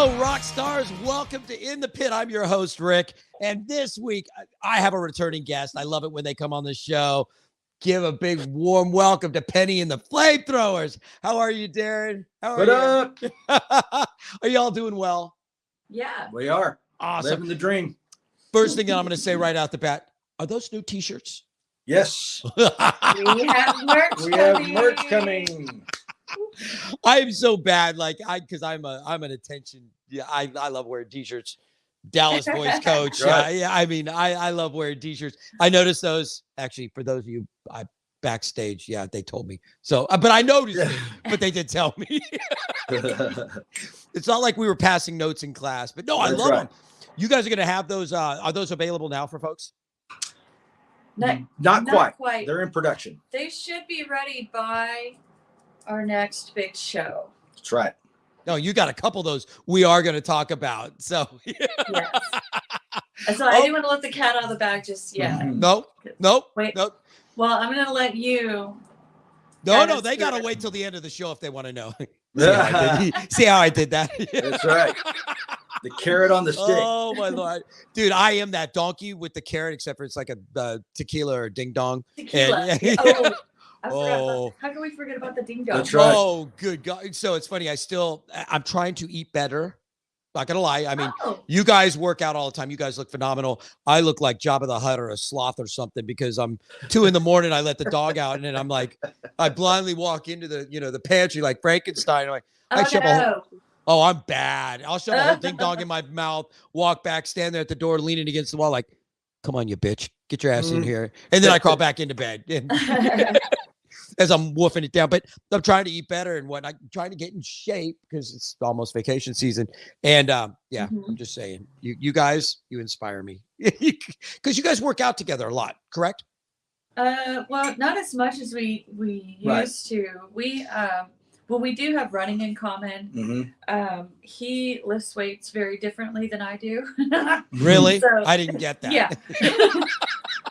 Hello, rock stars. Welcome to In the Pit. I'm your host, Rick. And this week, I have a returning guest. I love it when they come on the show. Give a big, warm welcome to Penny and the Flamethrowers. How are you, Daren? How are you? Up? Are y'all doing well? Yeah. We are. Awesome. Living the dream. First thing that I'm going to say right out the bat, are those new t-shirts? Yes. We have merch coming. I am so bad, because I'm an attention. Yeah, I love wearing t-shirts. Dallas Boys coach. Right. I love wearing t-shirts. I noticed those actually for those of you backstage. Yeah, they told me. So, but I noticed it, but they did tell me. It's not like we were passing notes in class, but no, I love them. You guys are going to have those. Are those available now for folks? Not quite. They're in production. They should be ready by our next big show. That's right. No, you got a couple of those we are going to talk about. So, yes. And so I didn't want to let the cat out of the bag just yet. Nope. Wait. Nope. Well, I'm going to let you. No, they got to wait till the end of the show if they want to know. Yeah. See how I did that? That's right. The carrot on the stick. Oh, my Lord. Dude, I am that donkey with the carrot, except for it's like a tequila or ding dong. Tequila. And, I forgot how can we forget about the ding dong? That's right. Oh, good God. So it's funny. I'm trying to eat better. Not going to lie. I mean, you guys work out all the time. You guys look phenomenal. I look like Jabba the Hutt or a sloth or something because I'm 2 a.m. I let the dog out and then I'm like, I blindly walk into the pantry like Frankenstein. I'm like, I'm bad. I'll shove a whole ding dong in my mouth, walk back, stand there at the door, leaning against the wall, like, come on, you bitch, get your ass in here. And then I crawl back into bed as I'm woofing it down. But I'm trying to eat better and I'm trying to get in shape because it's almost vacation season. And I'm just saying, you guys, you inspire me because you guys work out together a lot, correct? Well, not as much as we used to. We do have running in common. He lifts weights very differently than I do. Really? So, I didn't get that. Yeah.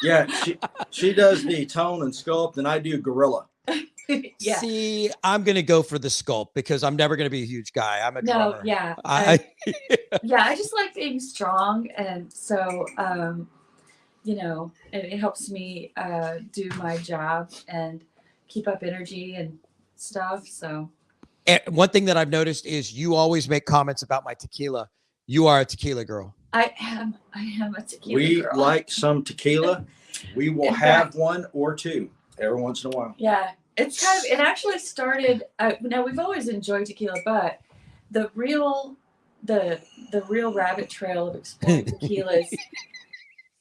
Yeah. She does the tone and sculpt, and I do gorilla. Yeah. See, I'm going to go for the sculpt because I'm never going to be a huge guy. I'm a drummer. Yeah. I just like being strong. And so, it helps me do my job and keep up energy and stuff. So and one thing that I've noticed is you always make comments about my tequila. You are a tequila girl. I am a tequila girl. We like some tequila. We will have one or two every once in a while. Yeah. It actually started, now we've always enjoyed tequila, but the real rabbit trail of exploring tequilas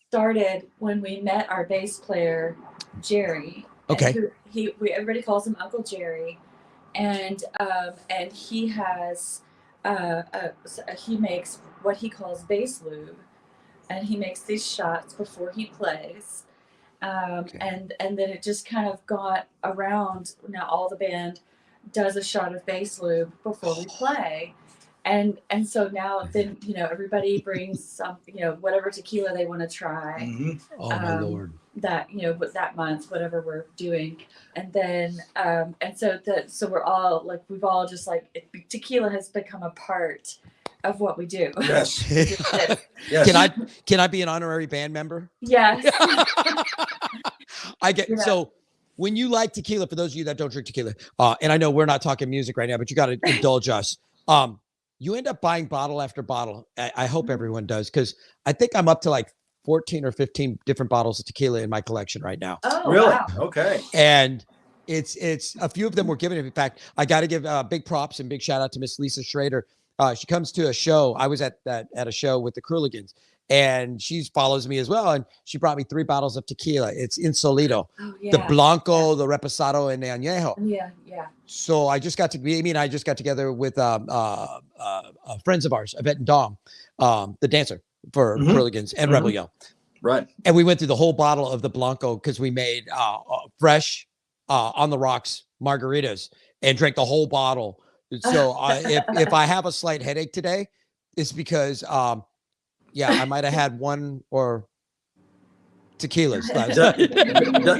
started when we met our bass player, Jerry. Okay. Everybody calls him Uncle Jerry, and he has he makes what he calls bass lube, and he makes these shots before he plays, and then it just kind of got around. Now all the band does a shot of bass lube before we play, and so now then everybody brings some whatever tequila they want to try. Mm-hmm. Oh my Lord. That that month, whatever we're doing, and then so we're all like we've all just like tequila has become a part of what we do. Yes. Yes. Can I be an honorary band member? Yes. I get so when you like tequila, for those of you that don't drink tequila, and I know we're not talking music right now, but you got to indulge us. You end up buying bottle after bottle. I hope everyone does because I think I'm up to like 14 or 15 different bottles of tequila in my collection right now. Oh, really? Wow. Okay. And it's a few of them were given. In fact, I got to give big props and big shout out to Miss Lisa Schrader. She comes to a show. I was at a show with the Cruligans, and she follows me as well. And she brought me 3 bottles of tequila. It's Insolito, the Blanco, the Reposado, and the Añejo. Yeah. So I just got together with friends of ours, Yvette and Dom, the dancer for Cruligans and Rebel Yell. Right. And we went through the whole bottle of the Blanco because we made fresh on the rocks margaritas and drank the whole bottle. So if I have a slight headache today, it's because I might have had one or tequilas.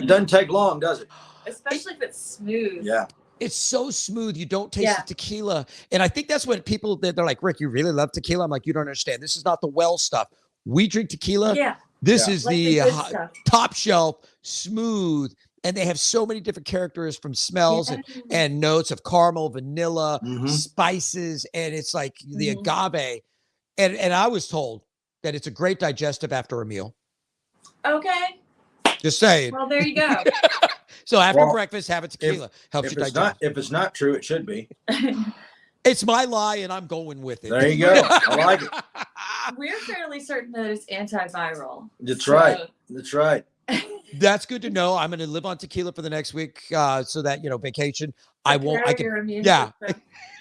Doesn't take long, does it? Especially if it's smooth. Yeah. It's so smooth. You don't taste the tequila. And I think that's what people, they're like, Rick, you really love tequila? I'm like, you don't understand. This is not the well stuff. We drink tequila. Yeah. This is like the stuff. top shelf, smooth. And they have so many different characters from smells and notes of caramel, vanilla, spices. And it's like the agave. And I was told that it's a great digestive after a meal. Okay. Just saying. Well, there you go. So after breakfast, have a tequila. Helps you digest. If it's not true, it should be. It's my lie, and I'm going with it. There you go. I like it. We're fairly certain that it's antiviral. That's right. That's right. That's good to know. I'm going to live on tequila for the next week, so that vacation. I won't. I can. Yeah.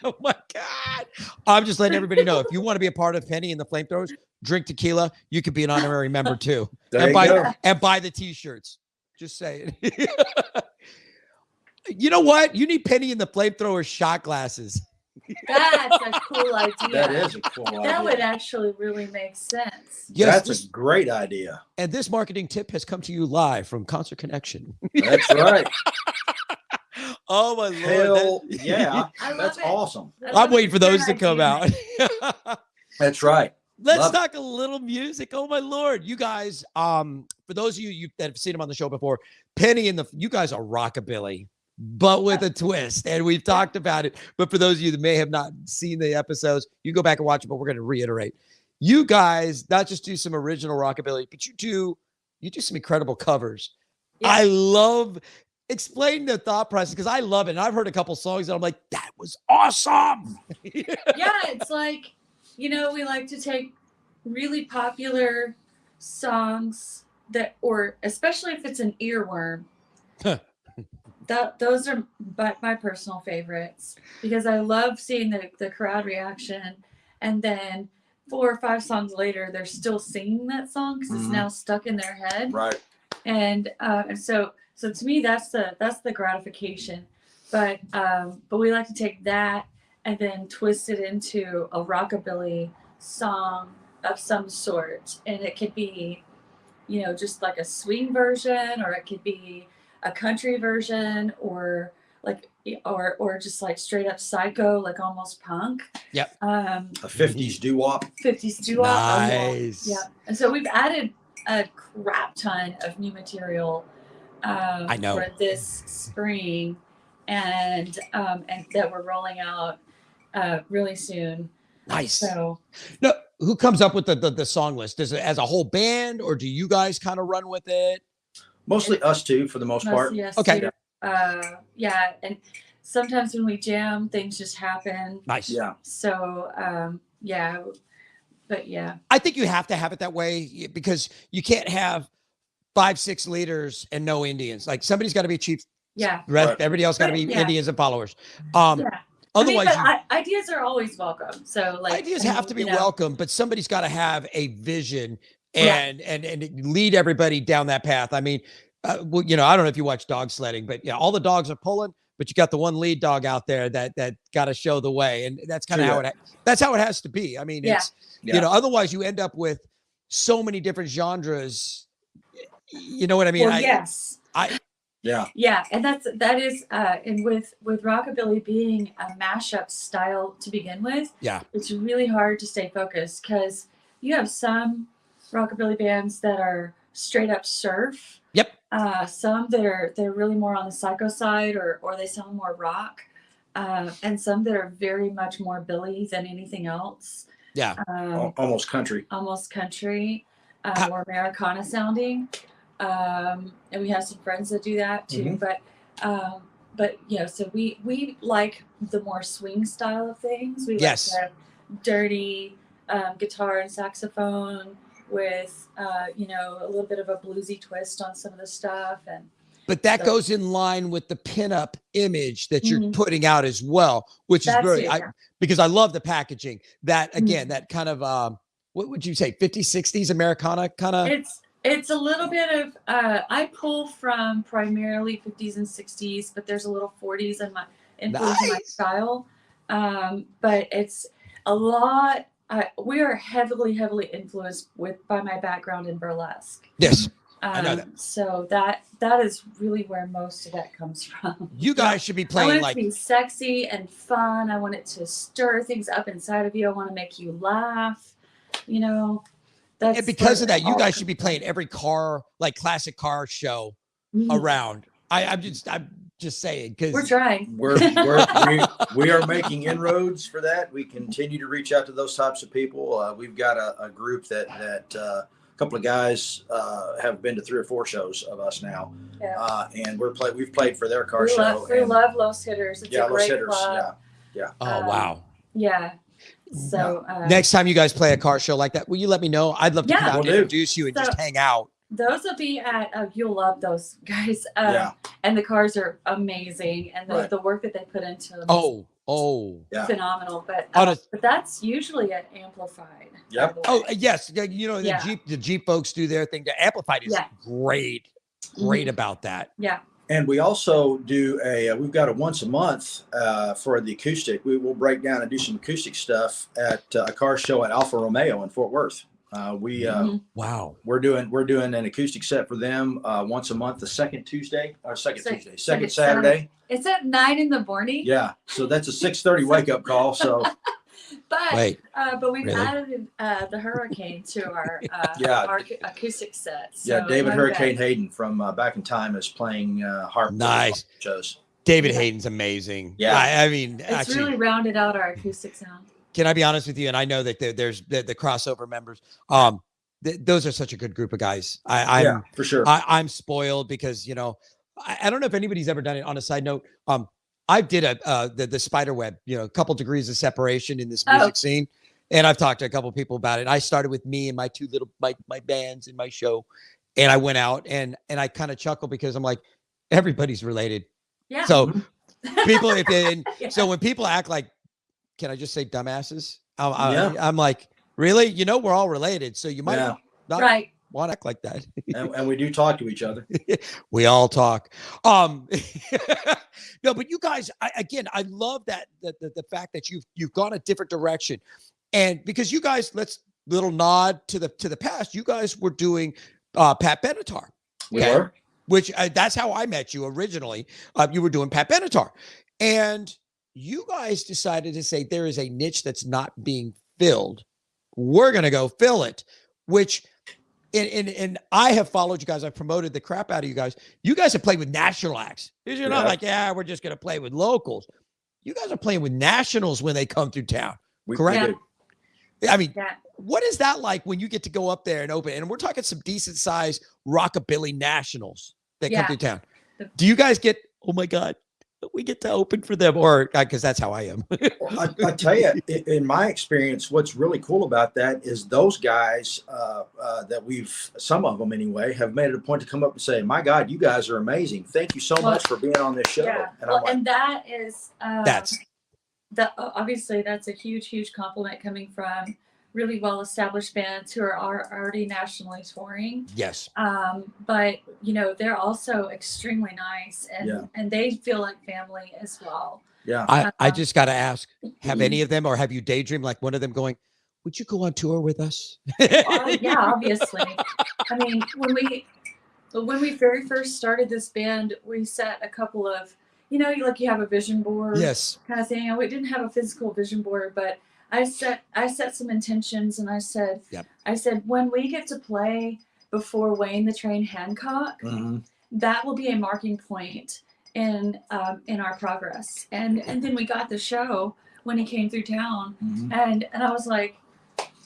Oh my God! I'm just letting everybody know. If you want to be a part of Penny and the Flamethrowers, drink tequila. You could be an honorary member too, and buy the T-shirts. Just saying. You know what? You need Penny and the Flamethrowers shot glasses. That's a cool idea. That is a cool idea. That would actually really make sense. Yes, that's a great idea. And this marketing tip has come to you live from Concert Connection. That's right. Oh my Lord. I that's love it. awesome. I'm waiting for those to come out. That's right. Let's talk a little music. Oh my Lord. You guys, for those of you that have seen them on the show before, Penny and you guys are rockabilly, but with a twist. And we've talked about it. But for those of you that may have not seen the episodes, you go back and watch it, but we're going to reiterate. You guys not just do some original rockabilly, but you do some incredible covers. Yeah. I love explain the thought process because I love it. And I've heard a couple songs and I'm like, that was awesome. Yeah, it's like, we like to take really popular songs or especially if it's an earworm. Those are my personal favorites because I love seeing the crowd reaction, and then 4 or 5 songs later they're still singing that song because it's now stuck in their head. Right. And so to me that's the gratification. But we like to take that and then twist it into a rockabilly song of some sort, and it could be just like a swing version, or it could be a country version, or just like straight up psycho, like almost punk. Yep. A 50s doo-wop. 50s doo-wop. Nice. Yeah. And so we've added a crap ton of new material I know. for this spring, and that we're rolling out really soon. Nice. So no, who comes up with the song list? Does it as a whole band, or do you guys kind of run with it? Mostly us two for the most part. Yes, okay. Yeah, and sometimes when we jam, things just happen. Nice. Yeah. So yeah, but yeah. I think you have to have it that way because you can't have 5-6 leaders and no Indians. Like somebody's got to be chief. Yeah. Right. Everybody else got to be Indians and followers. Yeah. Otherwise, ideas are always welcome. So ideas have to be welcome, but somebody's got to have a vision and lead everybody down that path. I mean, I don't know if you watch dog sledding, but all the dogs are pulling, but you got the one lead dog out there that got to show the way, and that's kind of how that's how it has to be. I mean, it's otherwise you end up with so many different genres. You know what I mean? Well, yes. Yeah, and that is and with rockabilly being a mashup style to begin with, it's really hard to stay focused because you have some rockabilly bands that are straight up surf. Yep. Some they're really more on the psycho side, or they sound more rock, and some that are very much more Billy than anything else. Yeah. Almost country. Or Americana sounding. And we have some friends that do that too. Mm-hmm. But so we like the more swing style of things. We like the dirty guitar and saxophone with a little bit of a bluesy twist on some of the stuff. But that goes in line with the pinup image that you're putting out as well, which is because I love the packaging. That again, that kind of what would you say, 50s, 60s Americana kind of? It's a little bit of I pull from primarily 50s and 60s, but there's a little 40s in my influence in my style. But it's a lot. We are heavily influenced by my background in burlesque. Yes. I know that. So that is really where most of that comes from. You guys should be I playing want it like to be sexy and fun. I want it to stir things up inside of you. I want to make you laugh. You know, and because of that, you guys should be playing every car, like classic car show around. I'm just saying, because we're trying. We are making inroads for that. We continue to reach out to those types of people. We've got a group that a couple of guys have been to 3 or 4 shows of us now, and we've played for their car show. We love Los Hitters. It's a Los great Hitters. club. Yeah. Oh wow. Yeah. So next time you guys play a car show like that, will you let me know? I'd love to come out and introduce you and just hang out. Those will be at, you'll love those guys. And the cars are amazing. And the work that they put into them is phenomenal. But that's usually at Amplified. Yep. Oh, yes. You know, the Jeep folks do their thing. The Amplified is great about that. Yeah. And we also do we've got a once a month for the acoustic. We will break down and do some acoustic stuff at a car show at Alfa Romeo in Fort Worth. We're doing an acoustic set for them once a month, the second Saturday. It's at 9 in the morning. Yeah, so that's a 6:30 wake up call. So, but we've added the Hurricane to our acoustic set. So David Hurricane Hayden from Back in Time is playing harp. Nice shows. David Hayden's amazing. Yeah, I mean, it's actually, really rounded out our acoustic sound. Can I be honest with you? And I know that there's the crossover members. Those are such a good group of guys. I'm for sure. I'm spoiled because, you know, I don't know if anybody's ever done it. On a side note, I did the spider web, you know, a couple degrees of separation in this music scene. And I've talked to a couple of people about it. I started with me and my 2 little my bands in my show. And I went out and I kind of chuckle because I'm like, everybody's related. Yeah. So people, so when people act like, can I just say dumbasses? I'm like, really? You know, we're all related. So you might not want to act like that. and we do talk to each other. We all talk. No, but you guys, I love that the fact that you've gone a different direction. And because you guys, little nod to the past, you guys were doing Pat Benatar. We were. Which that's how I met you originally. You were doing Pat Benatar. And you guys decided to say there is a niche that's not being filled. We're going to go fill it, which and I have followed you guys. I've promoted the crap out of you guys. You guys have played with national acts. You're not like, we're just going to play with locals. You guys are playing with nationals when they come through town. Correct? I mean, what is that like when you get to go up there and open? And we're talking some decent sized rockabilly nationals that come through town. Do you guys get, oh my God, we get to open for them? Or because that's how I am. I tell you, in my experience, what's really cool about that is those guys that some of them anyway, have made it a point to come up and say, my God, you guys are amazing. Thank you so much for being on this show. Yeah. And that is, obviously that's a huge, huge compliment coming from really well-established bands who are already nationally touring. Yes. But you know, they're also extremely nice and they feel like family as well. Yeah. I just got to ask, have any of them, or have you daydreamed like one of them going, would you go on tour with us? Yeah, obviously. I mean, when we very first started this band, we set a couple of, you know, like you have a vision board kind of thing. And we didn't have a physical vision board, but I set some intentions, and I said, when we get to play before Wayne the Train Hancock, that will be a marking point in our progress. And then we got the show when he came through town, and I was like,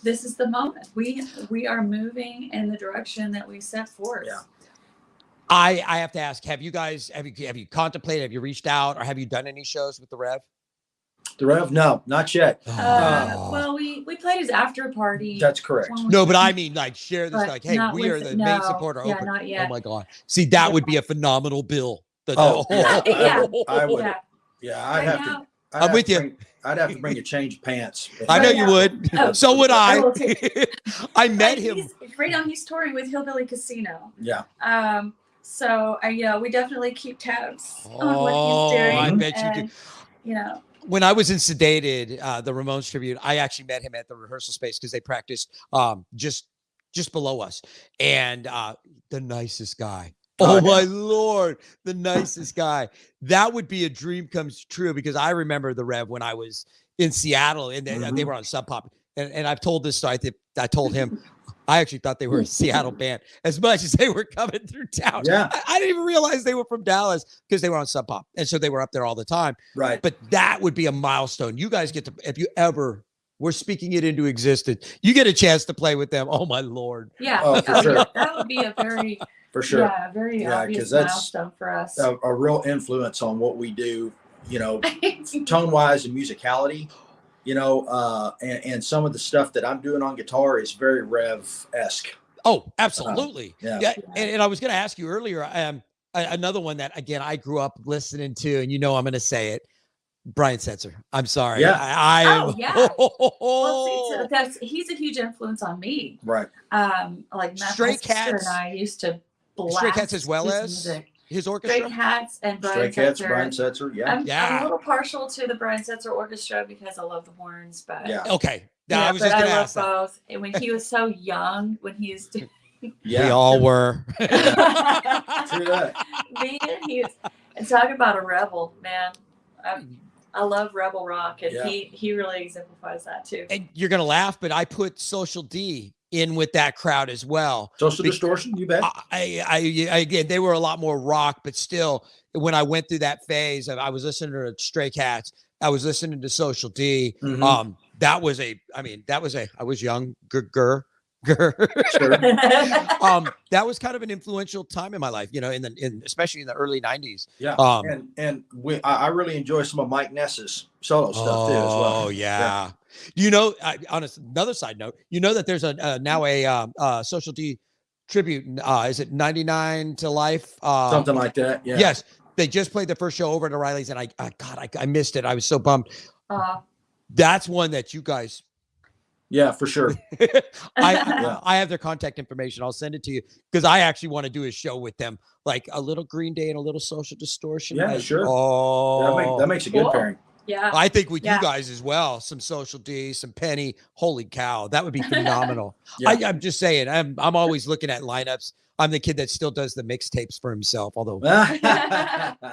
this is the moment. We are moving in the direction that we set forth. Yeah. I have to ask, have you contemplated, have you reached out, or have you done any shows with the Rev? The Rev? No, not yet. Well, we played his after party. That's correct. No, but I mean, like, share this, like, hey, we are the main supporter. Yeah, open. not yet. Oh my God. See, that would be a phenomenal bill. I would. Yeah, I'm with you. I'd have to bring a change of pants. I know you would. So would I. I met him. Right now, he's touring with Hillbilly Casino. Yeah. So we definitely keep tabs on what he's doing. I bet you do. You know. When I was in Sedated, the Ramones tribute, I actually met him at the rehearsal space because they practiced just just below us. And the nicest guy. Oh my Lord, the nicest guy. That would be a dream comes true, because I remember the Rev when I was in Seattle, and they were on Sub Pop. And I've told this story. I told him I actually thought they were a Seattle band as much as they were coming through town. Yeah. I didn't even realize they were from Dallas because they were on Sub Pop. And so they were up there all the time. Right. But that would be a milestone. You guys get to, if you ever we're speaking it into existence, you get a chance to play with them. Oh my Lord. Yeah. Oh, for sure. That would be a very, for sure. Yeah, very obvious milestone for us. A real influence on what we do, you know, tone wise and musicality. You know, and some of the stuff that I'm doing on guitar is very Rev-esque. Oh, absolutely. Yeah. And I was going to ask you earlier, another one that, again, I grew up listening to, and you know I'm going to say it, Brian Setzer. I'm sorry. Yeah. Well, he's a huge influence on me. Right. Like Stray Cats and I used to blast Stray Cats as well as music. His orchestra. Stray Cats and Brian Setzer. Yeah. I'm a little partial to the Brian Setzer orchestra because I love the horns, but okay. Yeah, I was just going to ask both. And when he was so young, when he was we all were. True that. And talking about a rebel, man. I love rebel rock, and he really exemplifies that too. And you're going to laugh, but I put Social D in with that crowd as well. Social Distortion, you bet. Again, they were a lot more rock, but still, when I went through that phase, I was listening to Stray Cats. I was listening to Social D. Mm-hmm. I was young, sure. That was kind of an influential time in my life, you know, especially in the early 90s. Yeah. I really enjoy some of Mike Ness's solo stuff too as well. Oh yeah. You know, on another side note, you know that there's now a Social D tribute. Is it 99 to Life? Something like that. Yeah. Yes. They just played the first show over at O'Reilly's, and I missed it. I was so bummed. That's one that you guys. Yeah, for sure. I have their contact information. I'll send it to you because I actually want to do a show with them, like a little Green Day and a little Social Distortion. Yeah, sure. Oh, that makes a good pairing. Yeah, I think with you guys as well, some Social D, some Penny. Holy cow, that would be phenomenal. I'm just saying, I'm always looking at lineups. I'm the kid that still does the mixtapes for himself, although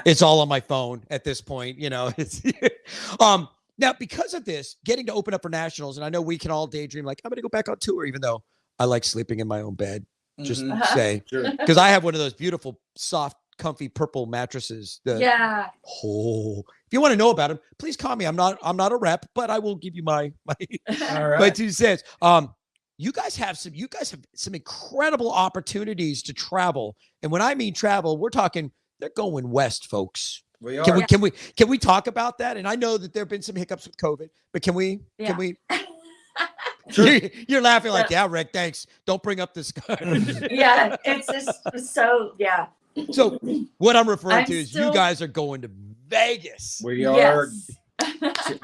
it's all on my phone at this point. You know, it's now because of this, getting to open up for nationals, and I know we can all daydream like I'm going to go back on tour, even though I like sleeping in my own bed. Just say, because I have one of those beautiful, soft, comfy purple mattresses. If you want to know about them, please call me. I'm not a rep, but I will give you my my 2 cents. You guys have some incredible opportunities to travel. And when I mean travel, we're talking, they're going west, folks. We are. Can we talk about that? And I know that there've been some hiccups with COVID, but can we Sure. You're laughing like, yeah, Rick, thanks. Don't bring up this. Yeah, it's just so, yeah. So what I'm referring to is you guys are going to Vegas. We are.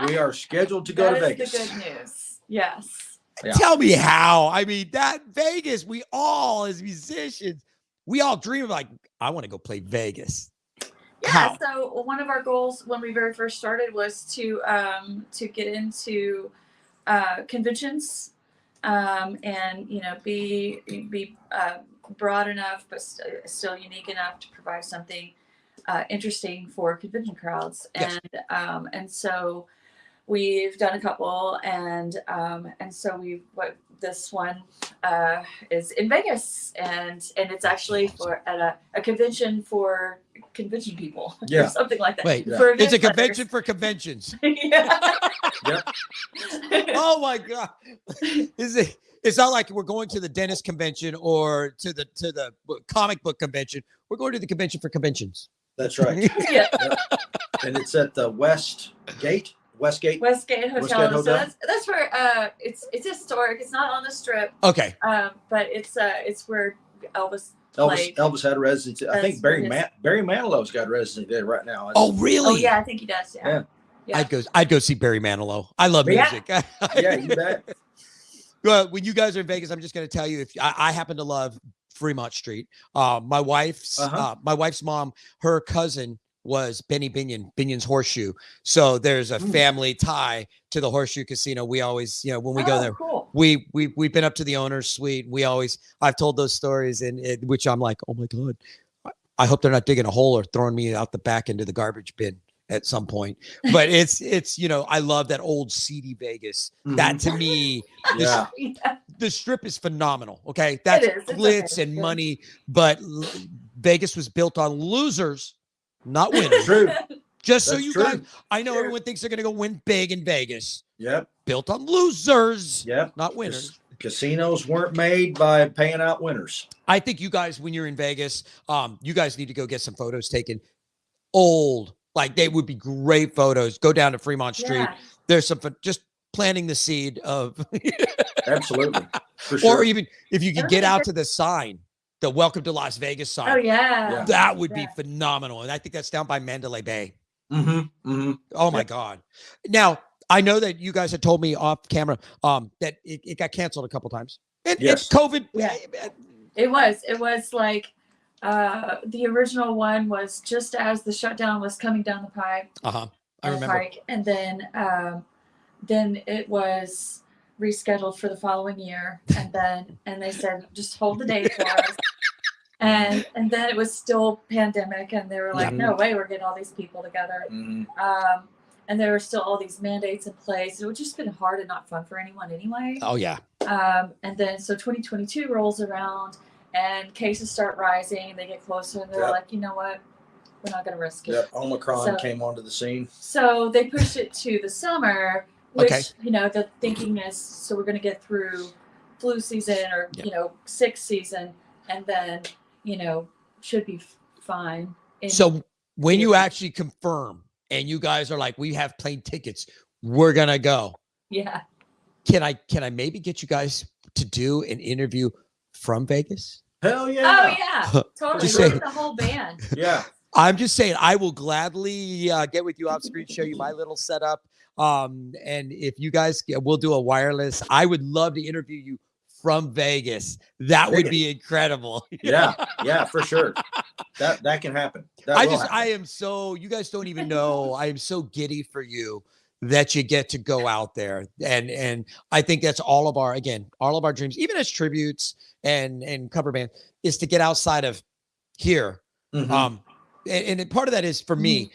We are scheduled to go to Vegas. That's the good news. Yes. Yeah. Tell me how. I mean, that Vegas, we all as musicians, we all dream of like, I want to go play Vegas. Yeah. How? So one of our goals when we very first started was to get into conventions, and be broad enough but still unique enough to provide something interesting for convention crowds. Yes. And so we've done a couple, and so this one is in Vegas, and it's actually at a convention for convention people, or something like that. Wait, it's a convention for conventions. Oh my God! It's not like we're going to the dentist convention or to the comic book convention. We're going to the convention for conventions. That's right. Yeah. And it's at the Westgate Hotel. So that's where it's historic. It's not on the Strip. Okay. But it's where Elvis played. Elvis had a residency. I think Barry Manilow's got a residency there right now. Oh, really? Oh, yeah, I think he does. Yeah. I'd go see Barry Manilow. I love music. Yeah, you bet. Well, when you guys are in Vegas, I'm just going to tell you, if I happen to love Fremont Street. My wife's mom, her cousin was Benny Binion's Horseshoe. So there's a family tie to the Horseshoe Casino. We always, when we go there, cool. we've been up to the owner's suite. I've told those stories, and which I'm like, oh my God, I hope they're not digging a hole or throwing me out the back into the garbage bin at some point. But it's I love that old seedy Vegas. That to me, the strip is phenomenal. Okay, that's glitz and money, but Vegas was built on losers, not winners. True. Just so you guys, I know everyone thinks they're going to go win big in Vegas. Yep. Built on losers. Yep. Not winners. Casinos weren't made by paying out winners. I think you guys, when you're in Vegas, you guys need to go get some photos taken. Old, like they would be great photos. Go down to Fremont Street. Yeah. There's some just planting the seed of. Absolutely. For sure. Or even if you could get out to the sign, the Welcome to Las Vegas sign. Oh yeah. That would be phenomenal. And I think that's down by Mandalay Bay. Oh my God. Now, I know that you guys had told me off camera that it got canceled a couple times. It's COVID. Yeah. It was like the original one was just as the shutdown was coming down the pipe. I remember. And then it was rescheduled for the following year. And they said, just hold the date for us. And then it was still pandemic, and they were like, no way, we're getting all these people together. And there were still all these mandates in place. It would just been hard and not fun for anyone anyway. Oh yeah. And then so 2022 rolls around, and cases start rising. They get closer, and they're like, you know what? We're not going to risk it. Yep. Omicron came onto the scene. So they pushed it to the summer, which the thinking is, so we're going to get through flu season or sick season, and then should be fine. So when you actually confirm, and you guys are like, we have plane tickets, we're gonna go. Yeah. Can I maybe get you guys to do an interview from Vegas? Hell yeah. Oh yeah. Totally. We're with the whole band. Yeah. I'm just saying, I will gladly get with you off screen, show you my little setup. And if you guys, we'll do a wireless. I would love to interview you from Vegas. That would be incredible. Yeah, for sure. That can happen. I am so, you guys don't even know, I am so giddy for you that you get to go out there. And I think that's all of our dreams, even as tributes and cover band, is to get outside of here. And part of that is for me,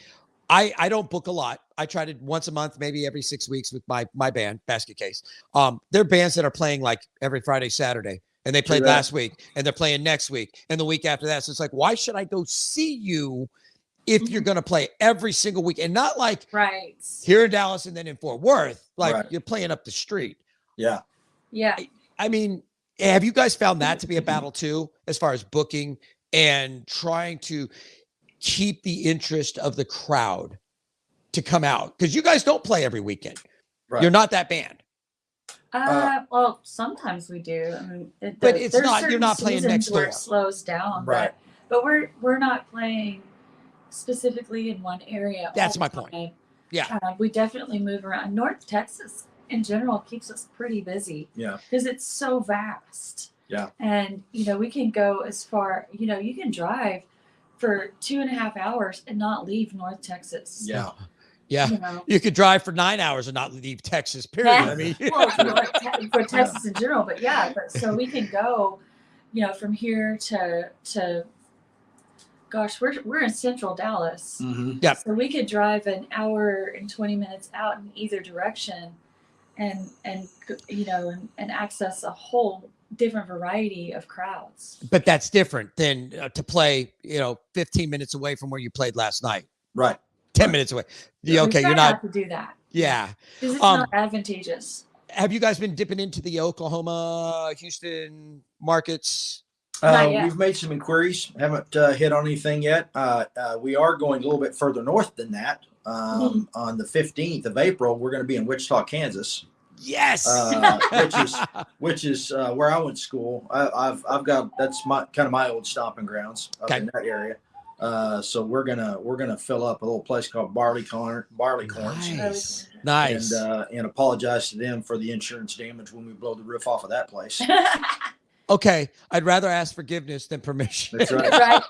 I don't book a lot. I try to once a month, maybe every 6 weeks with my band, Basket Case. There are bands that are playing like every Friday, Saturday, and they played last week, and they're playing next week and the week after that. So it's like, why should I go see you if you're going to play every single week and not like here in Dallas and then in Fort Worth, like you're playing up the street. Yeah. Yeah. I mean, have you guys found that to be a battle too, as far as booking and trying to keep the interest of the crowd to come out? Because you guys don't play every weekend. You're not that band. Well, sometimes we do. I mean, but it's not. You're not playing next door. Where it slows down, right? But we're not playing specifically in one area. That's my point. Yeah, we definitely move around. North Texas in general keeps us pretty busy. Yeah, because it's so vast. Yeah, and we can go as far. You can drive for 2.5 hours and not leave North Texas. Yeah. Yeah, you could drive for 9 hours and not leave Texas, period. Yeah. I mean, for Texas in general, but so we can go, from here to gosh, we're in central Dallas. Yeah. So we could drive an hour and 20 minutes out in either direction and access a whole different variety of crowds. But that's different than to play, 15 minutes away from where you played last night. Right. 10 minutes away. You're not to do that. Yeah. Because it's not advantageous. Have you guys been dipping into the Oklahoma, Houston markets? We've made some inquiries. Haven't hit on anything yet. We are going a little bit further north than that. On the 15th of April, we're going to be in Wichita, Kansas. Yes. Which is where I went to school. I've got, that's my old stomping grounds up in that area. So we're gonna fill up a little place called Barley Corns. Nice. And apologize to them for the insurance damage when we blow the roof off of that place. Okay, I'd rather ask forgiveness than permission. That's right.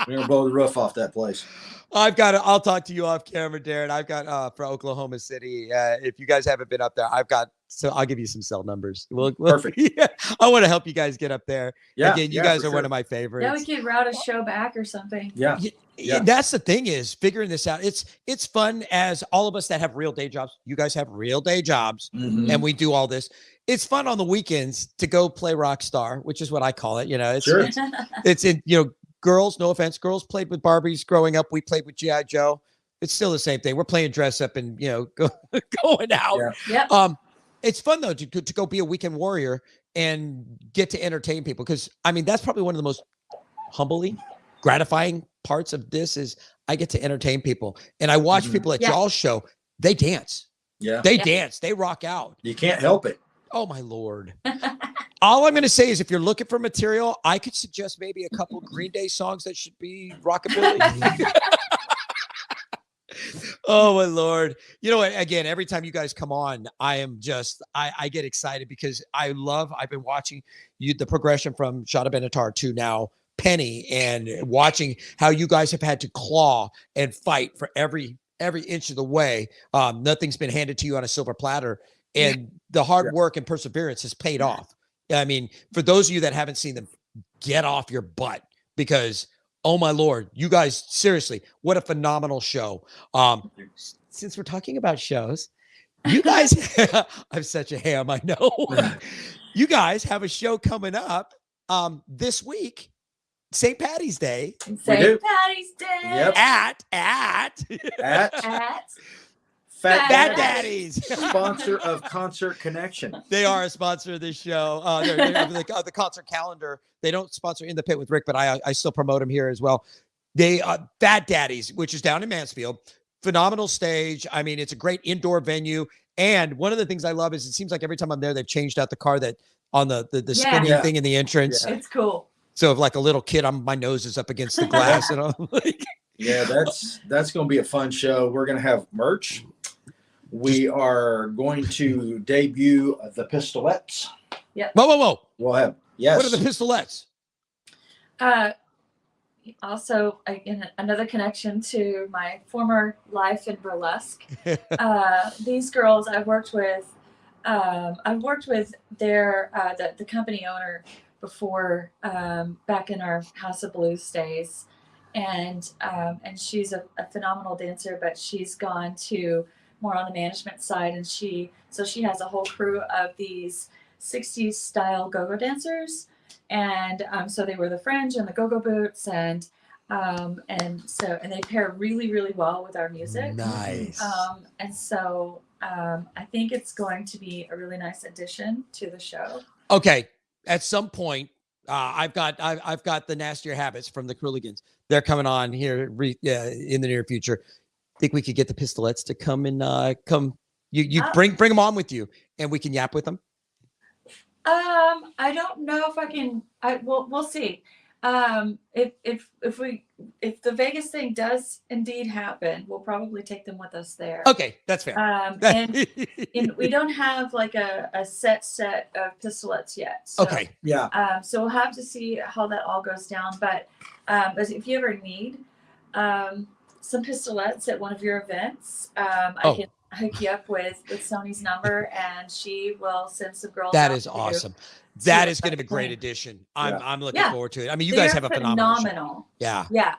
We're gonna blow the roof off that place. I'll talk to you off camera, Darren. I've got for Oklahoma City. If you guys haven't been up there, so I'll give you some cell numbers. Perfect. Yeah, I want to help you guys get up there. Yeah. Again, you guys are one of my favorites. Yeah, we could route a show back or something. Yeah. Yeah. That's the thing is figuring this out. It's fun as all of us that have real day jobs. You guys have real day jobs, and we do all this. It's fun on the weekends to go play Rockstar, which is what I call it. It's in girls. No offense, girls played with Barbies growing up. We played with G.I. Joe. It's still the same thing. We're playing dress up and going out. Yeah. It's fun though to go be a weekend warrior and get to entertain people because that's probably one of the most humbly gratifying parts of this is I get to entertain people and I watch people at y'all's show. They dance. Yeah. They dance. They rock out. You can't help it. Oh my Lord. All I'm going to say is if you're looking for material, I could suggest maybe a couple Green Day songs that should be rockabilly. Oh my Lord. Again, every time you guys come on, I get excited because I've been watching the progression from Shada Benatar to now Penny and watching how you guys have had to claw and fight for every inch of the way. Nothing's been handed to you on a silver platter. And the hard work and perseverance has paid off. For those of you that haven't seen them, get off your butt because, oh my Lord, you guys, seriously, what a phenomenal show. Since we're talking about shows, you guys, I'm such a ham, I know. You guys have a show coming up this week, St. Patty's Day. St. Patty's Day. Yep. At Fat Daddies, sponsor of Concert Connection. They are a sponsor of this show. They're the concert calendar. They don't sponsor In the Pit with Ric, but I still promote them here as well. They Fat Daddies, which is down in Mansfield. Phenomenal stage. It's a great indoor venue. And one of the things I love is it seems like every time I'm there, they've changed out the car that on the spinning thing in the entrance. Yeah. It's cool. So if like a little kid, my nose is up against the glass and I'm like. Yeah, that's going to be a fun show. We're going to have merch. We are going to debut the Pistolettes. Yep. Whoa. We'll have, yes. What are the Pistolettes? Also, again, another connection to my former life in burlesque. These girls I've worked with their the company owner before back in our House of Blues days. And she's a phenomenal dancer, but she's gone to more on the management side, and she has a whole crew of these 60s style go-go dancers, and so they wear the fringe and the go-go boots, and they pair really, really well with our music. Nice. And so I think it's going to be a really nice addition to the show. Okay, at some point, I've got the Nastier Habits from the Kruligans. They're coming on here in the near future. Think we could get the Pistolettes to come and come? You bring them on with you, and we can yap with them. I don't know if I can. We'll see. If the Vegas thing does indeed happen, we'll probably take them with us there. Okay, that's fair. And we don't have like a set of Pistolettes yet. So, okay. Yeah. So we'll have to see how that all goes down. But if you ever need some Pistolettes at one of your events, I can hook you up with Sony's number, and she will send some girls. That is awesome. That is going to be a great addition. I'm looking forward to it. You guys have a phenomenal show. Yeah.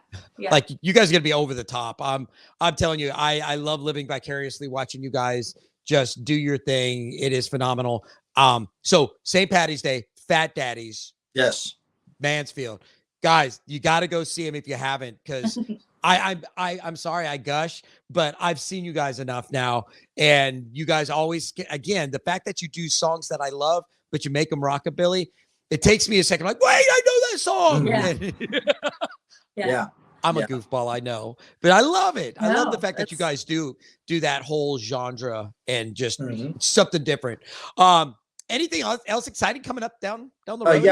Like you guys are going to be over the top. I'm telling you, I love living vicariously watching you guys just do your thing. It is phenomenal. So St. Patty's Day, Fat Daddies. Yes. Mansfield. Guys, you got to go see him if you haven't, because I'm sorry I gush, but I've seen you guys enough now, and you guys always, again, the fact that you do songs that I love, but you make them rockabilly, it takes me a second. Like, wait, I know that song. Yeah. I'm a goofball, I know, but I love it. I love the fact that you guys do that whole genre and just something different. Anything else exciting coming up down the road?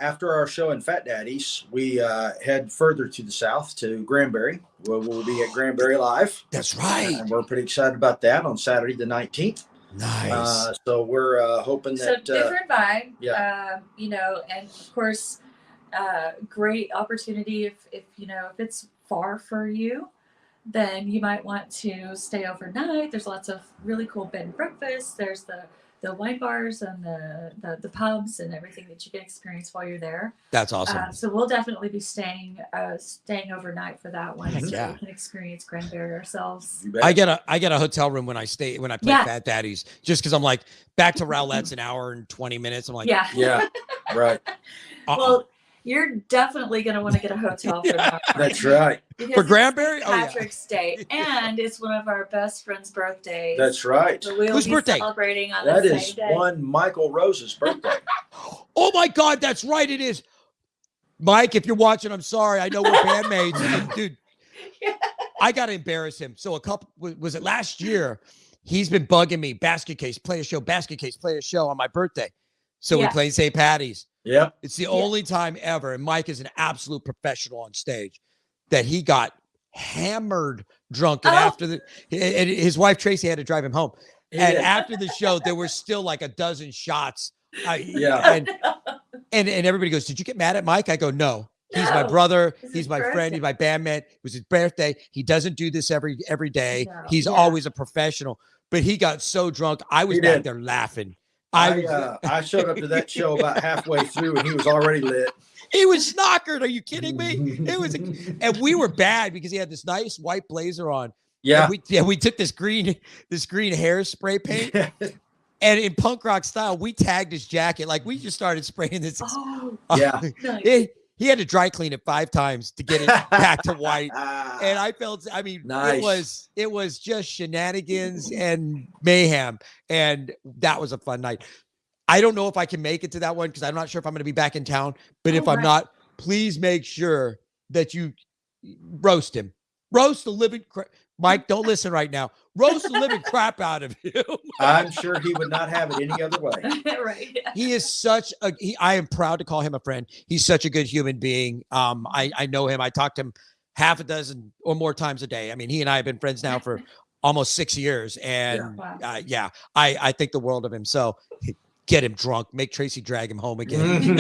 After our show in Fat Daddies, we head further to the south to Granbury, where we'll be at Granbury Live. That's right. And we're pretty excited about that on Saturday the 19th. Nice. So we're hoping that... So different vibe. Yeah. And of course, great opportunity if you know, if it's far for you, then you might want to stay overnight. There's lots of really cool bed and breakfasts. There's the wine bars and the pubs and everything that you can experience while you're there. That's awesome. So we'll definitely be staying overnight for that one, so yeah. we can experience Granbury ourselves. I get a hotel room when I play Fat Daddies, just because I'm like, back to Rowlette's an hour and 20 minutes. I'm like, yeah, right. Well, you're definitely going to want to get a hotel for that. That's right. Because for Granbury? Patrick's Day. And it's one of our best friend's birthdays. That's right. So we'll Whose be birthday? celebrating on That the is same day. one Michael Rose's birthday. Oh my God, that's right. It is. Mike, if you're watching, I'm sorry. I know we're bandmates. Dude, I got to embarrass him. So was it last year? He's been bugging me. Basket case, play a show on my birthday. So we played St. Patty's. Yep. It's the only time ever, and Mike is an absolute professional on stage, that he got hammered drunk. And and his wife Tracy had to drive him home. And after the show, there were still like a dozen shots. And everybody goes, "Did you get mad at Mike?" I go, "No. He's my brother. He's my friend. He's my bandmate. It was his birthday. He doesn't do this every day. No. He's always a professional." But he got so drunk, I was back there laughing. I showed up to that show about halfway through, and he was already lit. He was snockered. Are you kidding me? It was, and we were bad because he had this nice white blazer on. Yeah. And we took this green hairspray paint, and in punk rock style, we tagged his jacket. Like, we just started spraying this. Oh, nice. He had to dry clean it 5 times to get it back to white. And I felt, nice. it was just shenanigans and mayhem. And that was a fun night. I don't know if I can make it to that one because I'm not sure if I'm going to be back in town. But if I'm not, please make sure that you roast him. Roast the living Mike, don't listen right now. Roast the living crap out of him. I'm sure he would not have it any other way. Right. He is I am proud to call him a friend. He's such a good human being. I know him. I talk to him half a dozen or more times a day. I mean, he and I have been friends now for almost 6 years. And I think the world of him. So get him drunk, make Tracy drag him home again.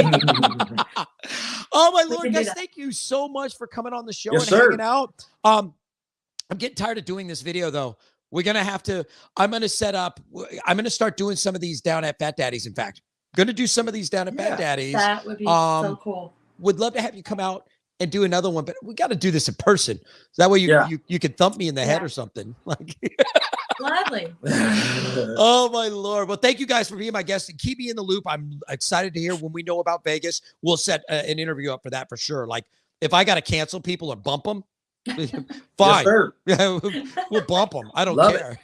Oh my Lord, guys, thank you so much for coming on the show and hanging out. I'm getting tired of doing this video though. I'm going to start doing some of these down at Fat Daddy's. In fact, going to do some of these down at Fat Daddy's. That would be so cool. Would love to have you come out and do another one, but we got to do this in person. So that way you can thump me in the head or something. Like, gladly. Oh my Lord. Well, thank you guys for being my guest and keep me in the loop. I'm excited to hear when we know about Vegas. We'll set an interview up for that for sure. Like, if I got to cancel people or bump them, fine. Yes, sir. We'll bump them. I don't care.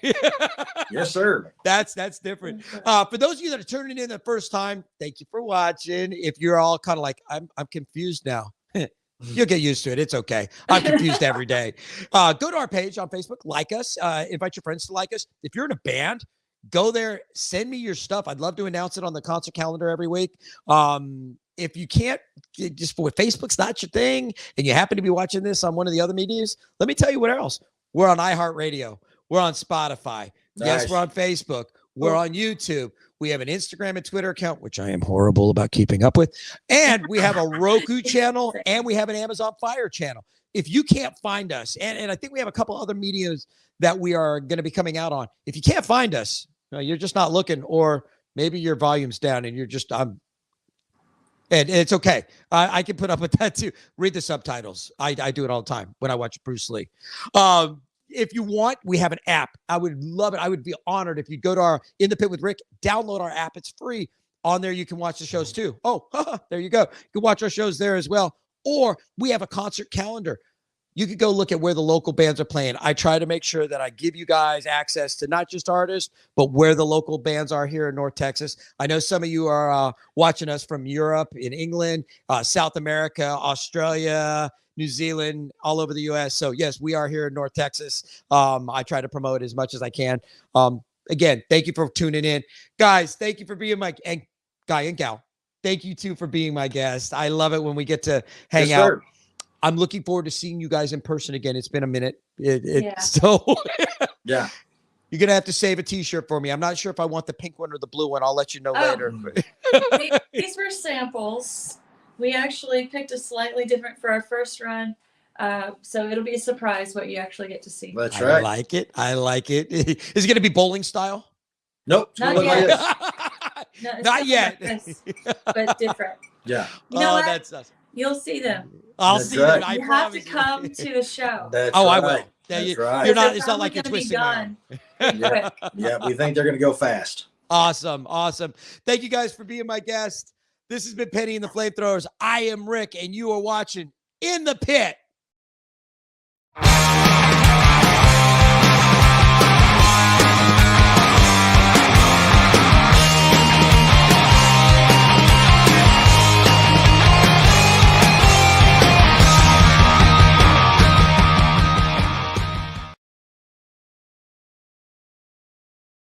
Yes, sir. That's different. For those of you that are turning in the first time, thank you for watching. If you're all kind of like, I'm confused now. You'll get used to it. It's okay. I'm confused every day. Go to our page on Facebook, like us, invite your friends to like us. If you're in a band, go there, send me your stuff. I'd love to announce it on the concert calendar every week. If you can't, just for Facebook's not your thing, and you happen to be watching this on one of the other medias, let me tell you what else. We're on iHeart Radio. We're on Spotify. Nice. Yes, we're on Facebook. We're on YouTube. We have an Instagram and Twitter account, which I am horrible about keeping up with. And we have a Roku channel, and we have an Amazon Fire channel. If you can't find us, and I think we have a couple other medias that we are going to be coming out on. If you can't find us, you're just not looking, or maybe your volume's down and you're just, and it's okay. I can put up with that too. Read the subtitles. I do it all the time when I watch Bruce Lee. If you want, we have an app. I would love it. I would be honored if you go to our In the Pit with Ric, download our app. It's free. On there, you can watch the shows too. Oh, there you go. You can watch our shows there as well. Or we have a concert calendar. You could go look at where the local bands are playing. I try to make sure that I give you guys access to not just artists, but where the local bands are here in North Texas. I know some of you are watching us from Europe, in England, South America, Australia, New Zealand, all over the U.S. So, yes, we are here in North Texas. I try to promote as much as I can. Again, thank you for tuning in. Guys, thank you for being my guy and gal. Thank you, too, for being my guest. I love it when we get to hang out. Sir. I'm looking forward to seeing you guys in person again. It's been a minute. So, yeah. You're going to have to save a T-shirt for me. I'm not sure if I want the pink one or the blue one. I'll let you know later. These were samples. We actually picked a slightly different for our first run. So it'll be a surprise what you actually get to see. That's right. I like it. I like it. Is it going to be bowling style? Nope. Not Look like yet. this. No, it's Not yet. like this, but different. Yeah. You know what? That's us. You'll see them. I'll That's see right. them. I You have to promise come to the show. That's Oh, right. I will. Yeah, That's you, right. You're not. They're It's not probably like you're gonna be twisting my arm. done pretty quick. Yeah, we think they're going to go fast. Awesome. Awesome. Thank you guys for being my guest. This has been Penny and the Flamethrowers. I am Rick, and you are watching In the Pit.